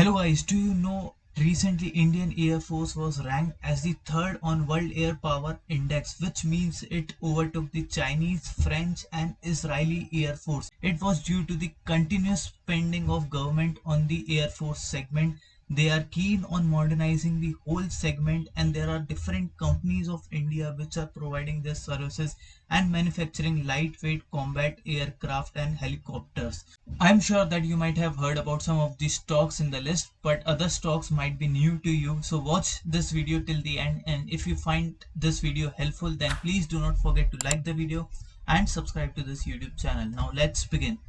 Hello guys, do you know recently Indian Air Force was ranked as the third on World Air Power Index, which means it overtook the Chinese, French and Israeli Air Force. It was due to the continuous spending of government on the Air Force segment. They are keen on modernizing the whole segment, and there are different companies of India which are providing their services and manufacturing lightweight combat aircraft and helicopters. I'm sure that you might have heard about some of these stocks in the list, but other stocks might be new to you. So watch this video till the end, and if you find this video helpful, then please do not forget to like the video and subscribe to this YouTube channel. Now let's begin.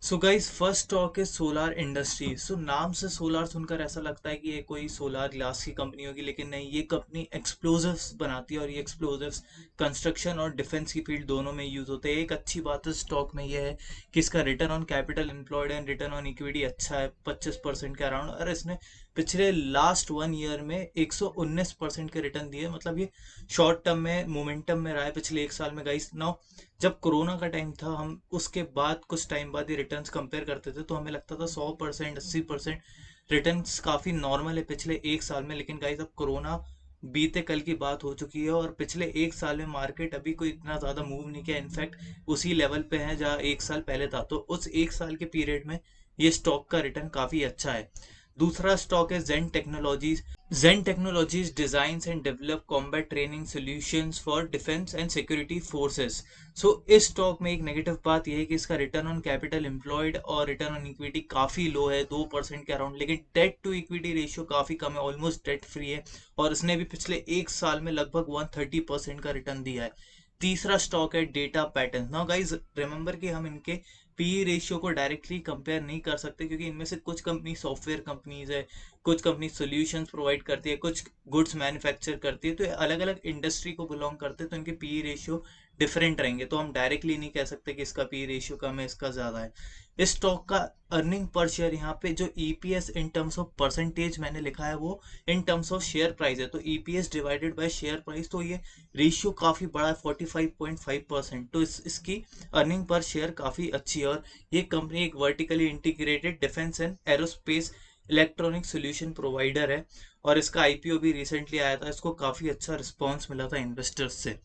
So guys first stock है solar industry. सो नाम से solar सुनकर ऐसा लगता है कि ये कोई सोलार ग्लास की कंपनी होगी, लेकिन नहीं, ये कंपनी एक्सप्लोजिव्स बनाती है और ये एक्सप्लोजिव्स कंस्ट्रक्शन और डिफेंस की फील्ड दोनों में यूज होते हैं। एक अच्छी बात है स्टॉक में यह है कि इसका return on capital employed and return on equity अच्छा है, 25% के अराउंड, और इसने पिछले लास्ट 1 ईयर में 119% के रिटर्न दिए। मतलब ये शॉर्ट टर्म में मोमेंटम में रहा है पिछले एक साल में गाइस। नाउ जब कोरोना का टाइम था, हम उसके बाद कुछ टाइम बाद ये रिटर्न्स कंपेयर करते थे तो हमें लगता था 100% 80% रिटर्न्स काफ़ी नॉर्मल है पिछले एक साल में। लेकिन गाइस अब कोरोना बीते कल की बात हो चुकी है और पिछले एक साल में मार्केट अभी कोई इतना ज़्यादा मूव नहीं किया, इनफैक्ट उसी लेवल पे है जहाँ एक साल पहले था। तो उस एक साल के पीरियड में ये स्टॉक का रिटर्न काफ़ी अच्छा है। दूसरा स्टॉक है Zen Technologies. Zen Technologies designs and develop combat training solutions for defence and security forces. So इस स्टॉक में एक नेगेटिव बात यह है कि इसका रिटर्न ऑन कैपिटल एम्प्लॉयड और रिटर्न ऑन इक्विटी काफी लो है, 2% के अराउंड, लेकिन डेट टू इक्विटी रेशियो काफी कम है, ऑलमोस्ट डेट फ्री है, और इसने भी पिछले एक साल में लगभग 130% का रिटर्न दिया है। तीसरा स्टॉक है data pattern. Now guys remember कि हम इनके पी रेशियो को डायरेक्टली कंपेयर नहीं कर सकते, क्योंकि इनमें से कुछ कंपनी सॉफ्टवेयर कंपनीज है, कुछ कंपनी सॉल्यूशंस प्रोवाइड करती है, कुछ गुड्स मैन्युफैक्चर करती है, तो अलग अलग इंडस्ट्री को बिलोंग करते हैं, तो इनके पी रेशियो डिफरेंट रहेंगे। तो हम डायरेक्टली नहीं कह सकते कि इसका पी रेशियो कम है, इसका ज़्यादा है। इस स्टॉक का अर्निंग पर शेयर, यहाँ पे जो EPS in terms of percentage मैंने लिखा है वो in terms of share price है, तो EPS divided by share price, तो ये रेशियो काफ़ी बड़ा है, 45.5%। तो इसकी अर्निंग पर शेयर काफ़ी अच्छी है। और ये कंपनी एक vertically integrated defence and aerospace electronic solution provider है, और इसका आईपीओ भी रिसेंटली आया था, इसको काफ़ी अच्छा रिस्पॉन्स मिला था इन्वेस्टर्स से।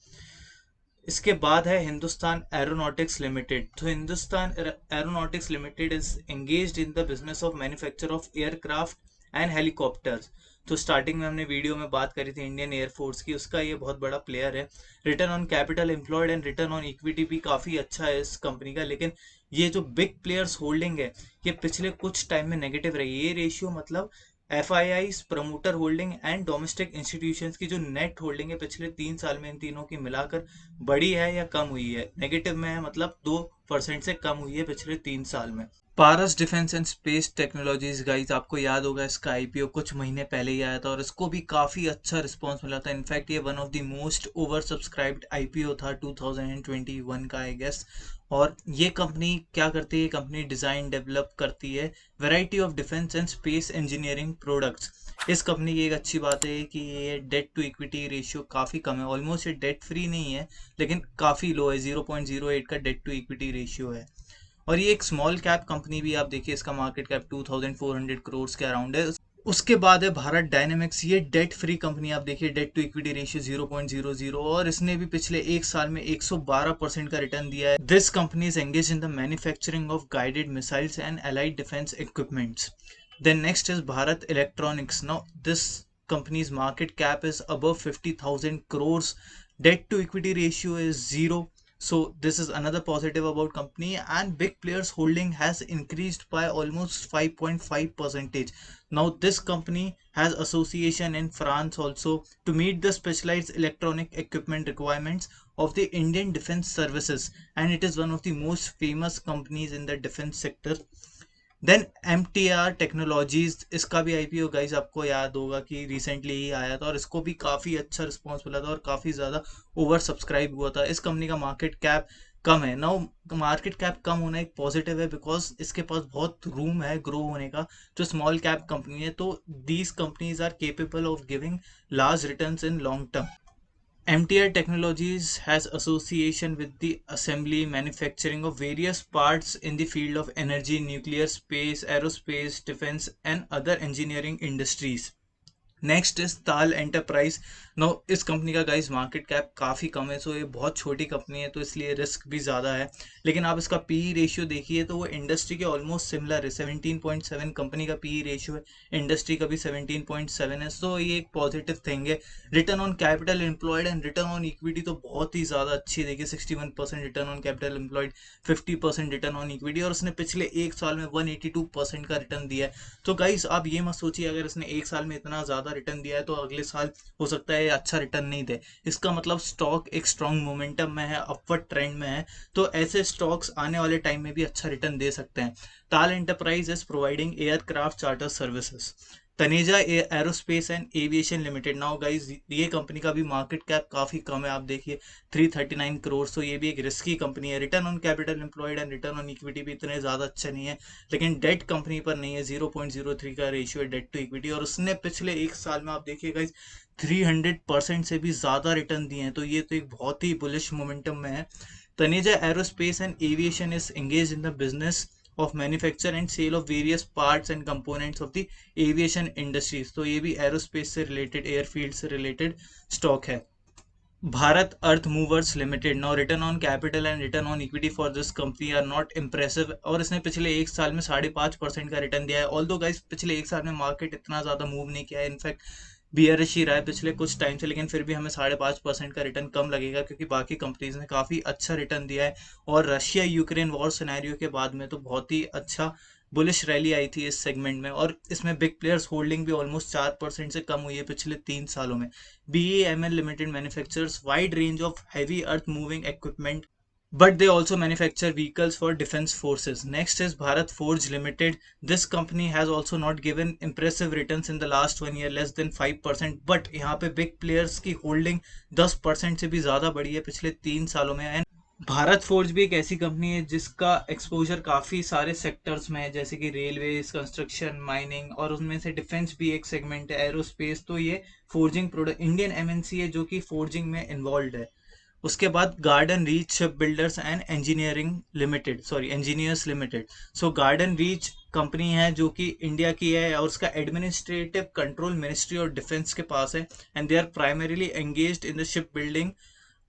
इसके बाद है हिंदुस्तान एरोनॉटिक्स लिमिटेड। तो Hindustan Aeronautics Limited is engaged in the business of manufacture of aircraft and helicopters. तो स्टार्टिंग में हमने वीडियो में बात करी थी इंडियन एयरफोर्स की, उसका ये बहुत बड़ा प्लेयर है। Return on capital employed and return on equity भी काफ़ी अच्छा है इस कंपनी का, लेकिन ये जो बिग प्लेयर्स होल्डिंग है ये पिछले कुछ टाइम में नेगेटिव रही है। ये रेशियो मतलब FII, promoter holding and domestic institutions की जो नेट होल्डिंग है पिछले 3 साल में, इन तीनों की मिलाकर बढ़ी है या कम हुई है? नेगेटिव में है, मतलब 2% से कम हुई है पिछले 3 साल में। पारस डिफेंस एंड स्पेस टेक्नोलॉजीज गाइस, आपको याद होगा इसका आईपीओ कुछ महीने पहले ही आया था और इसको भी काफ़ी अच्छा रिस्पांस मिला था। इनफैक्ट ये one of the most over subscribed IPO था 2021 का, आई गेस। और ये कंपनी क्या करती है? ये कंपनी डिज़ाइन डेवलप करती है variety of defence and space engineering products. इस कंपनी की एक अच्छी बात है कि ये डेट टू इक्विटी रेशियो काफ़ी कम है, ऑलमोस्ट ये डेट फ्री नहीं है, लेकिन काफ़ी लो है, 0.08 का डेट टू इक्विटी रेशियो है। और ये एक स्मॉल कैप कंपनी भी, आप देखिए इसका मार्केट कैप 2400 करोड़ के अराउंड है। उसके बाद है भारत डायनेमिक्स। ये डेट फ्री कंपनी, आप देखिए डेट टू इक्विटी रेशियो 0.00, और इसने भी पिछले एक साल में 112% का रिटर्न दिया है। This company is engage in the manufacturing of guided missiles and allied defence equipments. Then next is Bharat Electronics. Now this company's market cap is above 50,000 crores. Debt to equity ratio is 0. So this is another positive about company, and big players holding has increased by almost 5.5%. Now this company has association in France also to meet the specialized electronic equipment requirements of the Indian Defence Services, and it is one of the most famous companies in the defense sector. Then MTR Technologies, इसका भी IPO guys आपको याद होगा कि recently ही आया था और इसको भी काफ़ी अच्छा रिस्पॉन्स मिला था और काफ़ी ज़्यादा ओवर सब्सक्राइब हुआ था। इस कंपनी का मार्केट कैप कम है। नाउ मार्केट कैप कम होना एक पॉजिटिव है, बिकॉज इसके पास बहुत रूम है ग्रो होने का, जो स्मॉल कैप कंपनी है। तो these companies are capable of giving large returns in long term. MTR Technologies has association with the assembly manufacturing of various parts in the field of energy, nuclear, space, aerospace, defense and other engineering industries. Next is ताल enterprise. No इस company का guys market cap काफ़ी कम है, सो ये बहुत छोटी company है तो इसलिए रिस्क भी ज़्यादा है। लेकिन आप इसका पी रेशियो देखिए तो वो इंडस्ट्री के ऑलमोस्ट सिमिलर है, 17.7 कंपनी का पी रेशियो है, इंडस्ट्री का भी 17.7 है, सो ये एक पॉजिटिव थिंग है। Return on capital employed and return on equity तो बहुत ही ज़्यादा अच्छी है, देखिए 61% return on capital employed, 50% return on equity, और उसने पिछले एक साल में 182% का रिटर्न दिया है। तो गाइस आप ये मत सोचिए अगर इसने एक साल में इतना ज़्यादा रिटर्न दिया है तो अगले साल हो सकता है अच्छा रिटर्न नहीं दे। इसका मतलब स्टॉक एक स्ट्रॉन्ग मोमेंटम में है, अपवर्ड ट्रेंड में है, तो ऐसे स्टॉक्स आने वाले टाइम में भी अच्छा रिटर्न दे सकते हैं। ताल enterprise is providing aircraft charter services. Taneja aerospace and aviation limited. Now guys ये कंपनी का भी मार्केट कैप काफी कम है, आप देखिए 339 करोड़, तो ये भी एक रिस्की कंपनी है। Return on capital employed and return on equity भी इतने ज्यादा अच्छे नहीं है, लेकिन डेट कंपनी पर नहीं है, 0.03 का रेशियो है डेट टू इक्विटी, और उसने पिछले एक साल में आप देखिए गाइस 300% से भी ज्यादा रिटर्न दिए हैं, तो ये तो एक बहुत ही बुलिश मोमेंटम में है। Taneja Aerospace and Aviation is engaged in the business of manufacture and sale of various parts and components of the aviation industries। तो ये भी एरोस्पेस से रिलेटेड, एयरफील्ड से रिलेटेड स्टॉक है। Bharat Earth Movers Limited. Now return on capital and return on equity for this company are not impressive, और इसने पिछले एक साल में 5.5% का रिटर्न दिया है। ऑल्दो गाइस पिछले एक साल में मार्केट इतना ज़्यादा मूव नहीं किया है, इनफैक्ट बियरिश ही रहा है पिछले कुछ टाइम से, लेकिन फिर भी हमें 5.5% का रिटर्न कम लगेगा क्योंकि बाकी कंपनीज ने काफ़ी अच्छा रिटर्न दिया है। और रशिया यूक्रेन वॉर सिनेरियो के बाद में तो बहुत ही अच्छा बुलिश रैली आई थी इस सेगमेंट में, और इसमें बिग प्लेयर्स होल्डिंग भी ऑलमोस्ट 4% से कम हुई है पिछले 3 सालों में। BEML Limited manufactures wide range of heavy earth moving equipment, but they also manufacture vehicles for defense forces. Next is Bharat Forge Limited. This company has also not given impressive returns in the last 1 year, less than 5%, but यहाँ पे big players की holding 10% से भी ज़्यादा बढ़ी है पिछले 3 सालों में। एंड भारत फोर्ज भी एक ऐसी कंपनी है जिसका एक्सपोजर काफ़ी सारे सेक्टर्स में है, जैसे कि रेलवेज, कंस्ट्रक्शन, माइनिंग, और उनमें से डिफेंस भी एक सेगमेंट है, एरोस्पेस। तो ये फोर्जिंग प्रोडक्ट इंडियन एमएनसी है जो कि फोर्जिंग में इन्वॉल्व है। उसके बाद Garden Reach Shipbuilders and Engineers Limited. So Garden Reach company है जो कि इंडिया की है, और उसका एडमिनिस्ट्रेटिव कंट्रोल मिनिस्ट्री और डिफेंस के पास है, and they are primarily engaged in the shipbuilding,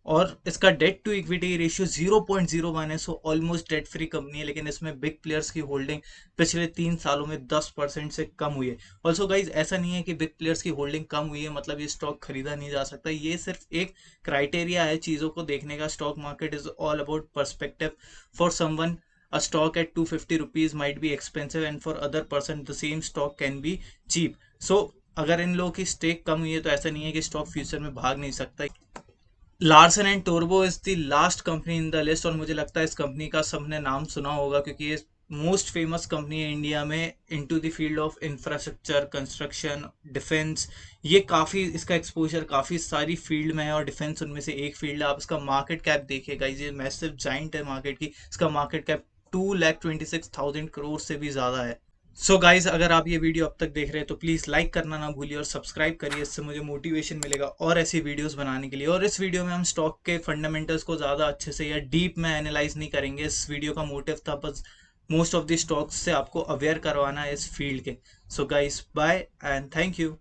और इसका डेट टू इक्विटी रेशियो 0.01 है, so almost debt free company है, लेकिन इसमें बिग प्लेयर्स की होल्डिंग पिछले 3 सालों में 10% से कम हुई है। ऑल्सो गाइज ऐसा नहीं है कि बिग प्लेयर्स की होल्डिंग कम हुई है मतलब ये स्टॉक खरीदा नहीं जा सकता, ये सिर्फ एक क्राइटेरिया है चीज़ों को देखने का। Stock market is all about perspective. For someone a stock at 250 rupees might be expensive and for other person the same stock can be cheap। so अगर इन लोगों की स्टेक कम हुई है तो ऐसा नहीं है कि स्टॉक फ्यूचर में भाग नहीं सकता। लार्सन एंड टोरबो is the last company in the list, और मुझे लगता है इस कंपनी का सबने नाम सुना होगा क्योंकि ये मोस्ट फेमस कंपनी है इंडिया में into the field of infrastructure, construction, defence. ये काफ़ी, इसका एक्सपोजर काफ़ी सारी फील्ड में है और डिफेंस उनमें से एक फील्ड है। आप इसका मार्केट कैप देखिएगा, ये मैसिव जाइंट है मार्केट की, इसका मार्केट कैप 2,26,000 करोड़ से भी ज़्यादा है। सो गाइज अगर आप ये वीडियो अब तक देख रहे हैं तो प्लीज़ लाइक करना ना भूलिए और सब्सक्राइब करिए, इससे मुझे मोटिवेशन मिलेगा और ऐसी वीडियोस बनाने के लिए। और इस वीडियो में हम स्टॉक के फंडामेंटल्स को ज़्यादा अच्छे से या डीप में एनालाइज नहीं करेंगे, इस वीडियो का मोटिव था बस मोस्ट ऑफ द स्टॉक्स से आपको अवेयर करवाना है इस फील्ड के। So guys bye and thank you.